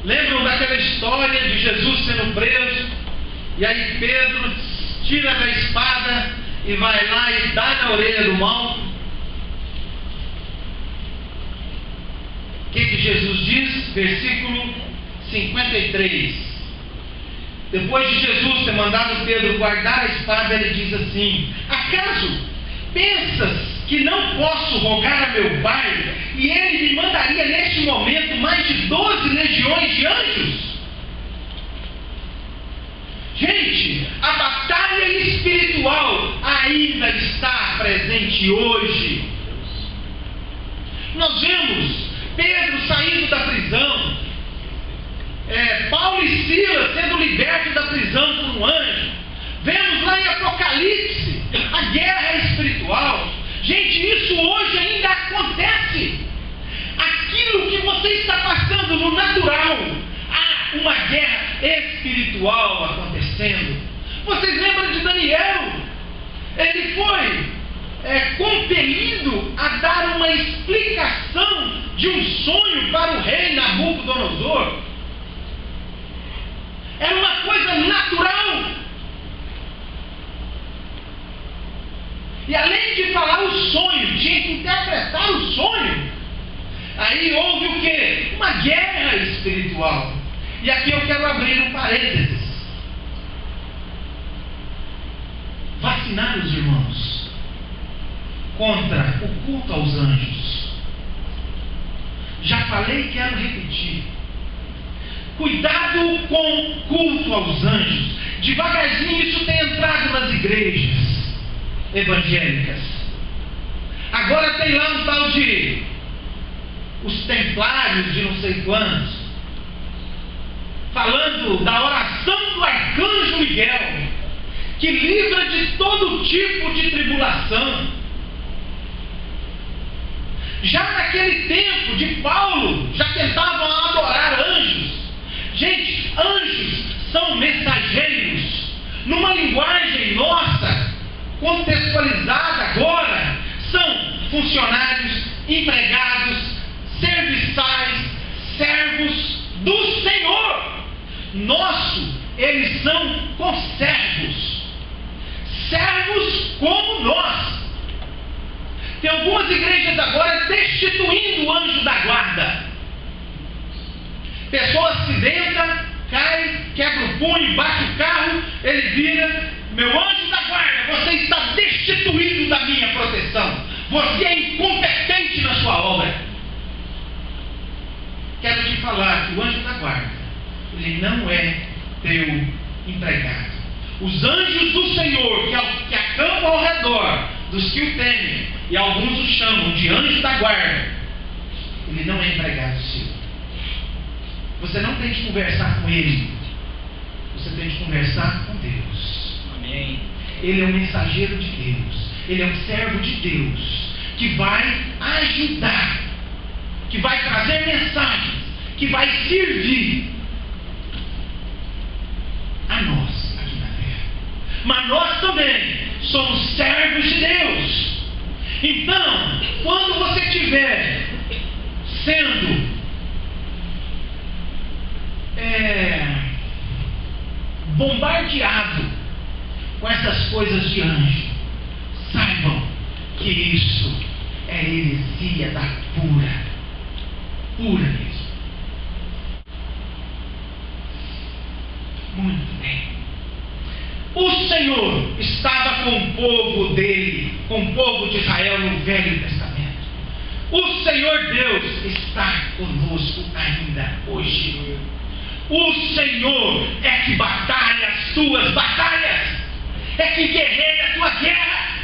Lembram daquela história de Jesus sendo preso? E aí Pedro tira da espada e vai lá e dá na orelha do malco. O que Jesus diz? Versículo 53. Depois de Jesus ter mandado Pedro guardar a espada, ele diz assim: acaso pensas que não posso rogar a meu Pai e ele me mandaria neste momento mais de 12 legiões de anjos? Gente, a batalha espiritual ainda está presente hoje. Nós vemos Pedro saindo da prisão, Paulo e Silas sendo libertos da prisão por um anjo. Vemos lá em Apocalipse a guerra espiritual. Gente, isso hoje ainda acontece. Aquilo que você está passando no natural, há uma guerra espiritual acontecendo. Vocês lembram de Daniel? Ele foi compelido a dar uma explicação de um sonho para o rei Nabucodonosor. Era uma coisa natural. E além de falar o sonho, tinha que interpretar o sonho. Aí houve o quê? Uma guerra espiritual. E aqui eu quero abrir um parênteses. Vacinar os irmãos contra o culto aos anjos. Já falei e quero repetir. Cuidado com o culto aos anjos. Devagarzinho isso tem entrado nas igrejas evangélicas. Agora tem lá um tal de os templários de não sei quantos, falando da oração do arcanjo Miguel, que livra de todo tipo de tribulação. Já naquele tempo de Paulo, já tentavam adorar anjos. Gente, anjos são mensageiros. Numa linguagem nossa, contextualizada agora, são funcionários, empregados, serviçais, servos do Senhor. Eles são conservos, servos como nós. Tem algumas igrejas agora destituindo o anjo da guarda. Pessoa acidenta, cai, quebra o punho, bate o carro, ele vira: meu anjo da guarda, você está destituído da minha proteção. Você é incompetente na sua obra. Quero te falar que o anjo da guarda, ele não é teu empregado. Os anjos do Senhor que acampam ao redor dos que o temem, e alguns o chamam de anjo da guarda, ele não é empregado seu. Você não tem que conversar com ele, você tem que conversar com Deus. Amém. Ele é um mensageiro de Deus, ele é um servo de Deus, que vai ajudar, que vai trazer mensagens, que vai servir a nós aqui na terra. Mas nós também somos servos de Deus. Então, quando você estiver sendo bombardeado com essas coisas de anjo, saibam que isso é heresia da pura mesmo. Muito bem. O Senhor estava com o povo dele, com o povo de Israel no Velho Testamento. O Senhor Deus está conosco ainda hoje. O Senhor é que batalha as tuas batalhas, é que guerreia a tua guerra.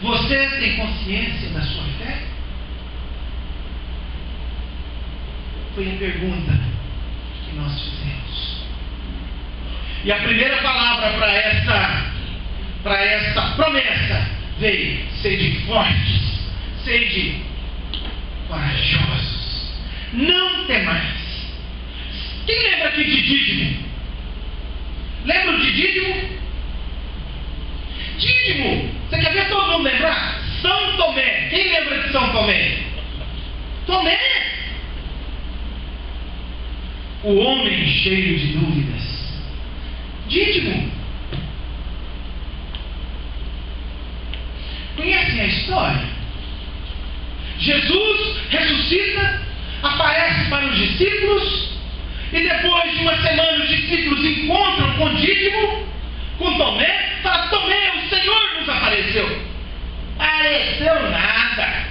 Você tem consciência da sua fé? Foi a pergunta que nós fizemos. E a primeira palavra para essa promessa veio: sede fortes, sede corajosos, não temais. Quem lembra aqui de Dídimo? Lembram de Dídimo? Dídimo, você quer ver todo mundo lembrar? São Tomé. Quem lembra de São Tomé? Tomé. o homem cheio de dúvidas. Dídimo. Conhecem a história? Jesus ressuscita, aparece para os discípulos, e depois de uma semana os discípulos encontram com Dídimo, com Tomé, fala: Tomé, o Senhor nos apareceu. Pareceu nada.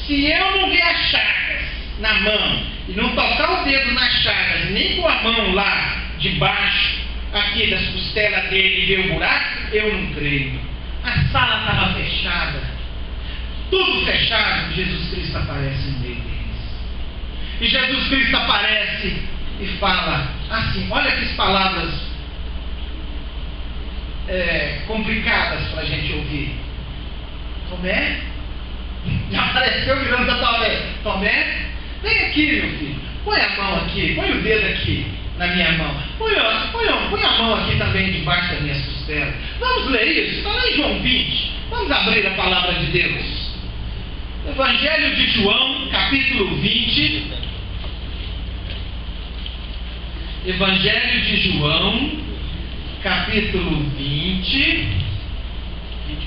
Se eu não ver as chagas na mão e não tocar o dedo nas chagas, nem com a mão lá debaixo, aqui das costelas dele, e ver o buraco, eu não creio. A sala estava fechada, tudo fechado. Jesus Cristo aparece no meio deles. E Jesus Cristo aparece e fala assim, olha que palavras complicadas para a gente ouvir. Tomé, já apareceu virando para Tomé. Tomé, vem aqui, meu filho, põe a mão aqui, põe o dedo aqui na minha mão, põe a mão aqui também debaixo das minhas costelas. Vamos ler isso, está lá em João 20. Vamos abrir a palavra de Deus. Evangelho de João, capítulo 20. Evangelho de João, capítulo 20,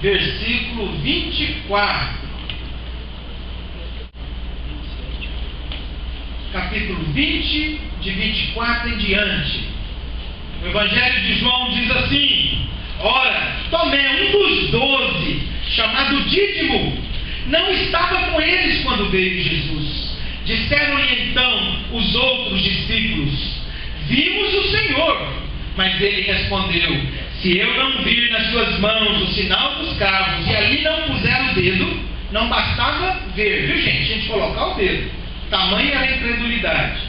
versículo 24. Capítulo 20, de 24 em diante. O Evangelho de João diz assim: ora, Tomé, um dos 12, chamado Dídimo, não estava com eles quando veio Jesus. Disseram-lhe então os outros discípulos: vimos o Senhor. Mas ele respondeu: se eu não vir nas suas mãos o sinal dos cravos e ali não puser o dedo, não bastava ver, viu gente? A gente colocar o dedo. Tamanha era a incredulidade.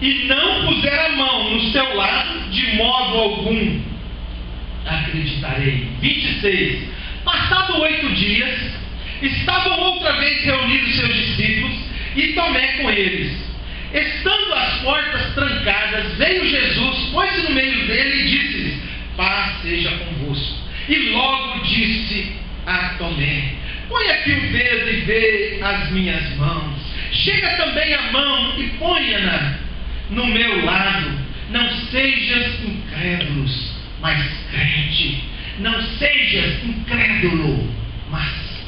E não puser a mão no seu lado, de modo algum acreditarei. 26. Passado 8 dias, estavam outra vez reunidos seus discípulos e Tomé com eles. Estando as portas trancadas, veio Jesus, pôs-se no meio dele e disse-lhes: paz seja convosco. E logo disse a Tomé: põe aqui o dedo e vê as minhas mãos. Chega também a mão e ponha-na no meu lado. Não sejas incrédulos, mas crente. Não sejas incrédulo, mas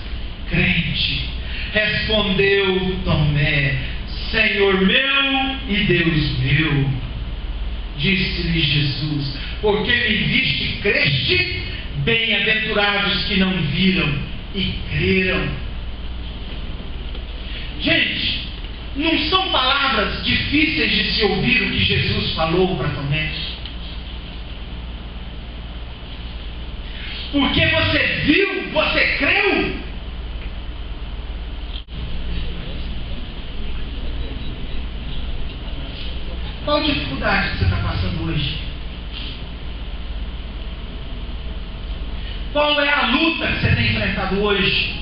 crente. Respondeu Tomé: Senhor meu e Deus meu. Disse-lhe Jesus: porque me viste, creste? Bem-aventurados que não viram e creram. Gente, não são palavras difíceis de se ouvir o que Jesus falou para Tomé? Porque você viu, você creu. Qual dificuldade que você está passando hoje? Qual é a luta que você tem enfrentado hoje?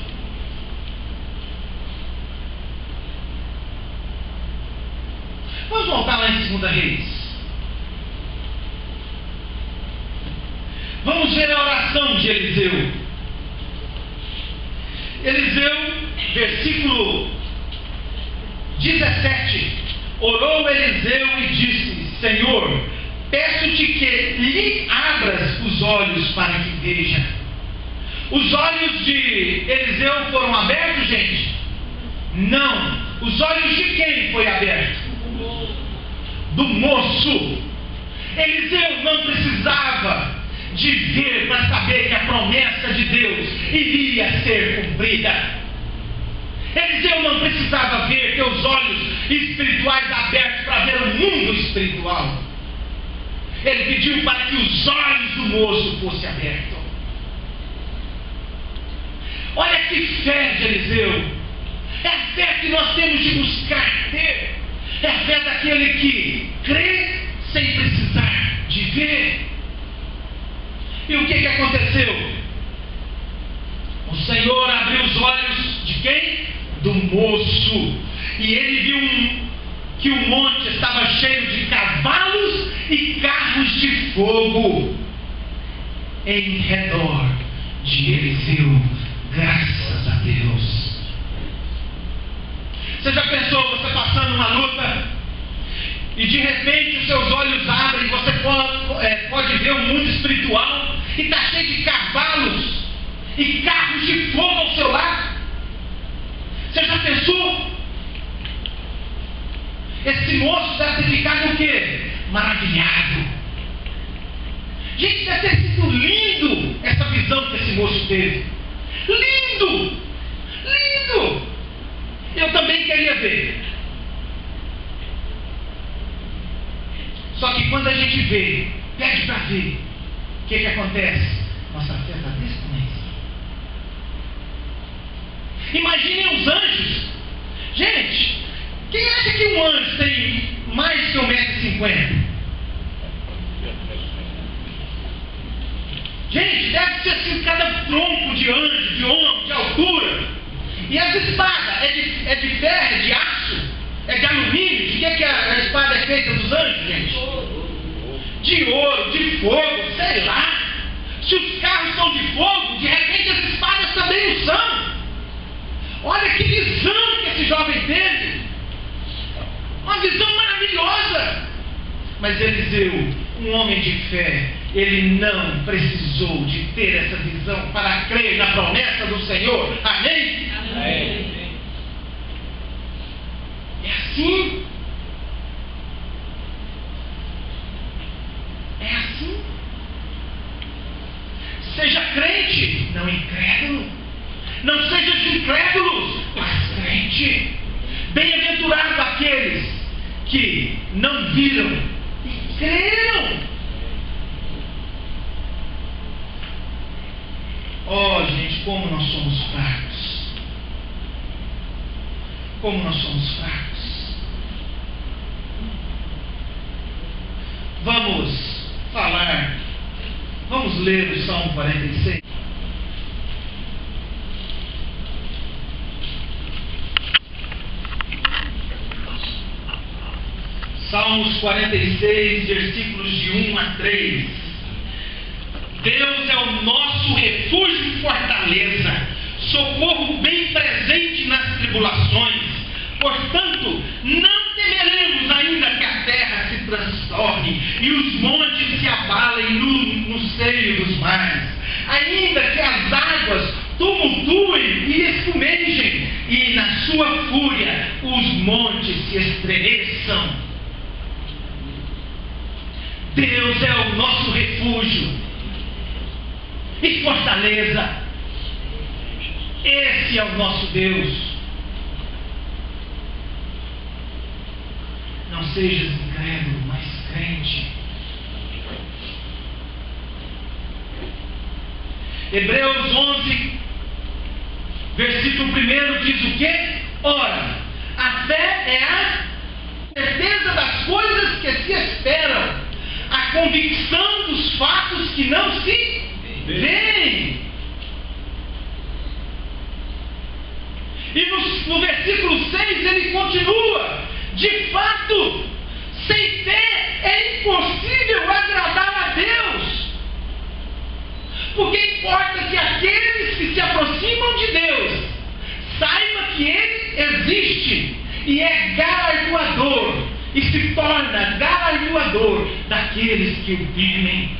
Vamos voltar lá em 2 Reis. Vamos ver a oração de Eliseu. Eliseu, versículo 17. Orou Eliseu e disse: Senhor, peço-te que lhe abras os olhos para que veja. Os olhos de Eliseu foram abertos, gente? Não. Os olhos de quem foi aberto? Do moço. Eliseu não precisava de ver para saber que a promessa de Deus iria ser cumprida. Eliseu não precisava ver, ter os olhos espirituais abertos para ver o mundo espiritual. Ele pediu para que os olhos do moço fossem abertos. Olha que fé de Eliseu. É a fé que nós temos de buscar ter. É a fé daquele que crê sem precisar de ver. E o que aconteceu? O Senhor abriu os olhos de quem? Do moço. E ele viu que o monte estava cheio de cavalos e carros de fogo em redor de Eliseu. Graças a Deus. Você já pensou você passando uma luta e de repente os seus olhos abrem e você pode ver o mundo espiritual e está cheio de cavalos e carros de fogo ao seu lado? Você já pensou? Esse moço deve ter ficado o quê? Maravilhado. Gente, deve ter sido lindo essa visão que esse moço teve. Lindo! Lindo! Eu também queria ver. Só que quando a gente vê, pede para ver, o que acontece? Nossa fé está desse tamanho. Imaginem os anjos. Gente, quem acha que um anjo tem mais que 1,50 m? Gente, deve ser assim cada tronco de anjo, de homem, de altura. E as espadas, é de ferro, é de aço, é de alumínio. De que a espada é feita dos anjos, gente? De ouro, de fogo, sei lá. Se os carros são de fogo, de repente as espadas também o são. Olha que visão que esse jovem teve. Uma visão maravilhosa. Mas Eliseu, um homem de fé, ele não precisou de ter essa visão para crer na promessa do Senhor. Amém? Amém. É assim. É assim. Seja crente, não incrédulo. Não seja de incrédulos, mas crente. Bem-aventurado aqueles que não viram e creram. Oh, gente, como nós somos fracos. Como nós somos fracos. Vamos falar. Vamos ler o Salmo 46. Salmos 46, versículos de 1 a 3. Deus é o nosso refúgio e fortaleza, socorro bem presente nas tribulações. Portanto, não temeremos, ainda que a terra se transtorne e os montes se abalem no seio dos mares, ainda que as águas tumultuem e espumejem, e na sua fúria os montes se estremeçam. Deus é o nosso refúgio e fortaleza. Esse é o nosso Deus. Não sejas incrédulo, mas crente. Hebreus 11, versículo 1 diz o quê? Ora, a fé é a certeza das coisas que se esperam, a convicção dos fatos que não se veem. E no versículo 6 ele continua: de fato, sem fé é impossível agradar a Deus, porque importa que aqueles que se aproximam de Deus saibam que Ele existe e é galardoador, e se torna galardoador daqueles que o temem.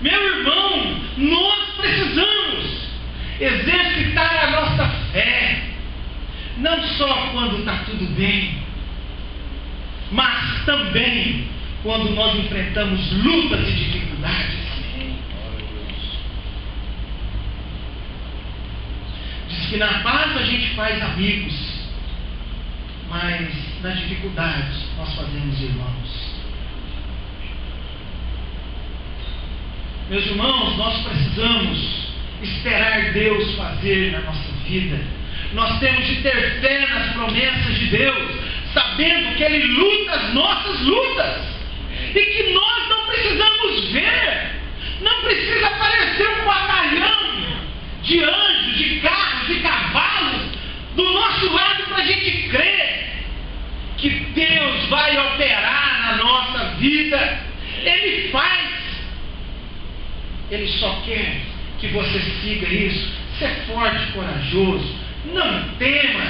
Meu irmão, nós precisamos exercitar a nossa fé, não só quando está tudo bem, mas também quando nós enfrentamos lutas e dificuldades. Diz que na paz a gente faz amigos, mas nas dificuldades nós fazemos irmãos. Meus irmãos, nós precisamos esperar Deus fazer na nossa vida. Nós temos de ter fé nas promessas de Deus, sabendo que Ele luta as nossas lutas, e que nós não precisamos ver, não precisa aparecer um batalhão de anjos, de carros, de cavalos do nosso lado para a gente crer que Deus vai operar na nossa vida. Ele faz. Ele só quer que você siga isso. Ser forte e corajoso. Não tema,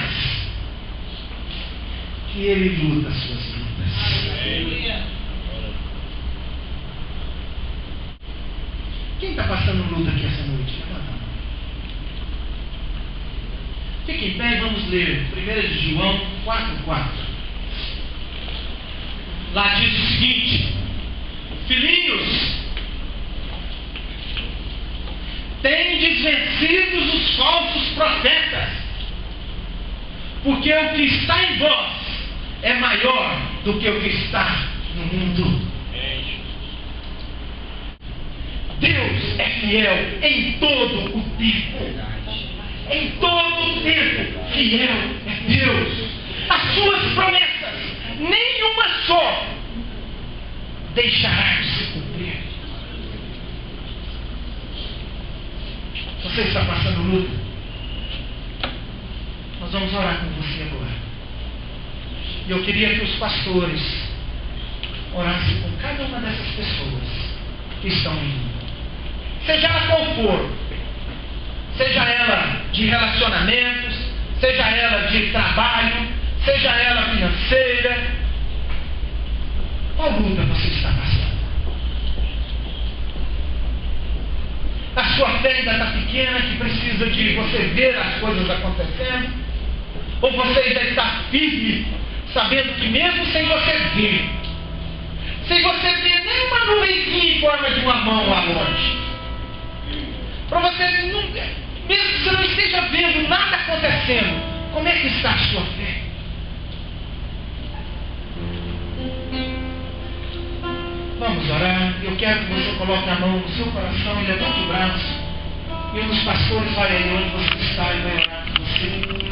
que Ele luta as suas lutas. Quem está passando luta aqui essa noite? Levanta a mão. Fique em pé e vamos ler 1 de João 4,4. Lá diz o seguinte: filhinhos, tendes vencidos os falsos profetas, porque o que está em vós é maior do que o que está no mundo. Deus é fiel em todo o tempo. Em todo o tempo, fiel é Deus. As suas promessas, nenhuma só deixará de se cumprir. Você está passando luta? Nós vamos orar com você agora. E eu queria que os pastores orassem com cada uma dessas pessoas que estão em luta. Seja ela qual for, seja ela de relacionamentos, seja ela de trabalho, seja ela financeira. Qual luta você está passando? A sua fé ainda está pequena, que precisa de você ver as coisas acontecendo? Ou você ainda está firme, sabendo que mesmo sem você ver, sem você ver nem uma nuvenzinha em forma de uma mão lá longe, para você não, mesmo que você não esteja vendo nada acontecendo, como é que está a sua fé? Vamos orar. Eu quero que você coloque a mão no seu coração e levante o braço. E um dos pastores vai aí onde você está e vai orar com você.